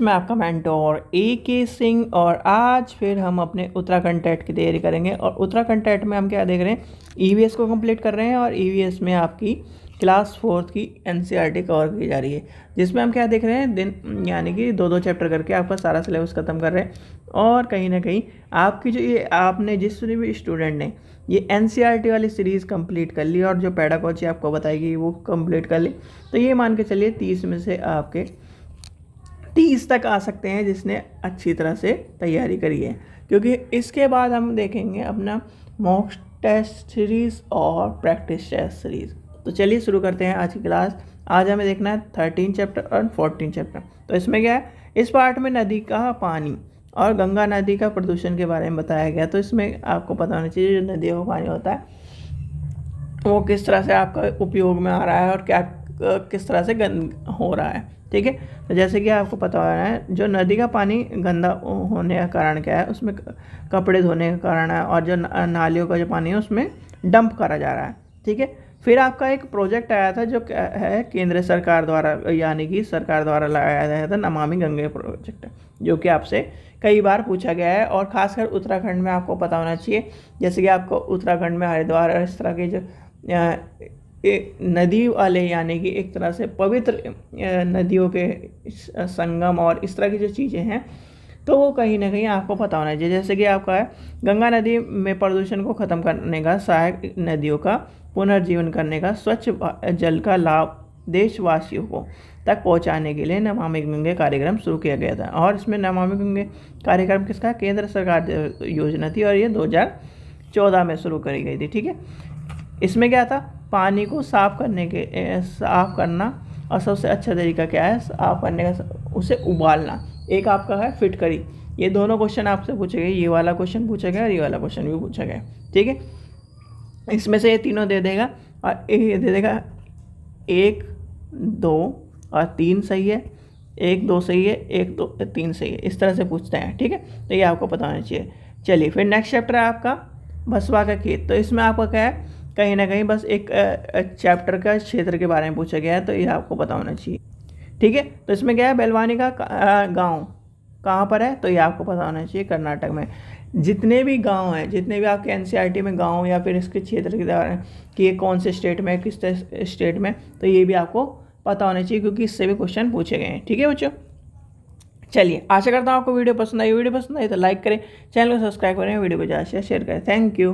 मैं आपका mentor AK Singh और आज फिर हम अपने उत्तराखंड टेट की तैयारी करेंगे। और उत्तराखंड टेट में हम क्या देख रहे हैं, EVS को कंप्लीट कर रहे हैं और EVS में आपकी क्लास 4 की NCERT कवर की जा रही है, जिसमें हम क्या देख रहे हैं, दिन यानी कि 2-2 चैप्टर करके आपका सारा सिलेबस ख़त्म कर रहे हैं। और कहीं ना कहीं आपकी जो ये आपने जिस भी स्टूडेंट ने ये NCERT वाली सीरीज़ कंप्लीट कर ली और जो पेडागोजी आपको बताएगी वो कंप्लीट कर ली, तो ये मान के चलिए 30 में से आपके 30 तक आ सकते हैं जिसने अच्छी तरह से तैयारी करी है। क्योंकि इसके बाद हम देखेंगे अपना मॉक टेस्ट सीरीज़ और प्रैक्टिस टेस्ट सीरीज़। तो चलिए शुरू करते हैं आज की क्लास। आज हमें देखना है 13 चैप्टर और 14 चैप्टर। तो इसमें क्या है, इस पार्ट में नदी का पानी और गंगा नदी का प्रदूषण के बारे में बताया गया। तो इसमें आपको पता होना चाहिए जो नदियों का पानी होता है वो किस तरह से आपका उपयोग में आ रहा है और क्या किस तरह से गंद हो रहा है। ठीक है, तो जैसे कि आपको पता होना है जो नदी का पानी गंदा होने का कारण क्या है, उसमें कपड़े धोने का कारण है और जो नालियों का जो पानी है उसमें डंप करा जा रहा है। ठीक है, फिर आपका एक प्रोजेक्ट आया था जो है केंद्र सरकार द्वारा यानी कि सरकार द्वारा लगाया गया था, नमामि गंगे प्रोजेक्ट, जो कि आपसे कई बार पूछा गया है। और ख़ासकर उत्तराखंड में आपको पता होना चाहिए, जैसे कि आपको उत्तराखंड में हरिद्वार और इस तरह के जो नदी वाले यानी कि एक तरह से पवित्र नदियों के संगम और इस तरह की जो चीज़ें हैं, तो वो कहीं ना कहीं आपको पता होना चाहिए। जैसे कि आपका है गंगा नदी में प्रदूषण को ख़त्म करने का, सहायक नदियों का पुनर्जीवन करने का, स्वच्छ जल का लाभ देशवासियों को तक पहुंचाने के लिए नमामि गंगे कार्यक्रम शुरू किया गया था। और इसमें नमामि गंगे कार्यक्रम किसका, केंद्र सरकार योजना थी और ये 2014 में शुरू करी गई थी। ठीक है, इसमें क्या था, पानी को साफ़ करना और सबसे अच्छा तरीका क्या है साफ़ करने का, उसे उबालना। एक आपका है फिटकरी। ये दोनों क्वेश्चन आपसे पूछे गए, ये वाला क्वेश्चन पूछा गया और ये वाला क्वेश्चन भी पूछा गया। ठीक है, इसमें से ये तीनों दे देगा और ये दे देगा 1, 2 और 3 सही है, 1, 2 सही है, 1, 2, 3 सही है, इस तरह से पूछते हैं। ठीक है, तो ये आपको पता होना चाहिए। चलिए फिर नेक्स्ट चैप्टर है आपका बसवा का खेत। तो इसमें आपका क्या है, कहीं ना कहीं बस एक चैप्टर का क्षेत्र के बारे में पूछा गया है, तो ये आपको पता होना चाहिए। ठीक है, तो इसमें क्या है, बेलवानी का गांव कहाँ पर है, तो ये आपको पता होना चाहिए, कर्नाटक में। जितने भी गांव हैं, जितने भी आपके NCERT में गांव या फिर इसके क्षेत्र के बारे में कि ये कौन से स्टेट में, किस स्टेट में, तो ये भी आपको पता होना चाहिए क्योंकि इससे भी क्वेश्चन पूछे गए हैं। ठीक है बच्चों, चलिए आशा करता हूँ आपको वीडियो पसंद आई। वीडियो पसंद आई तो लाइक करें, चैनल को सब्सक्राइब करें, वीडियो को ज़्यादा से शेयर करें। Thank you.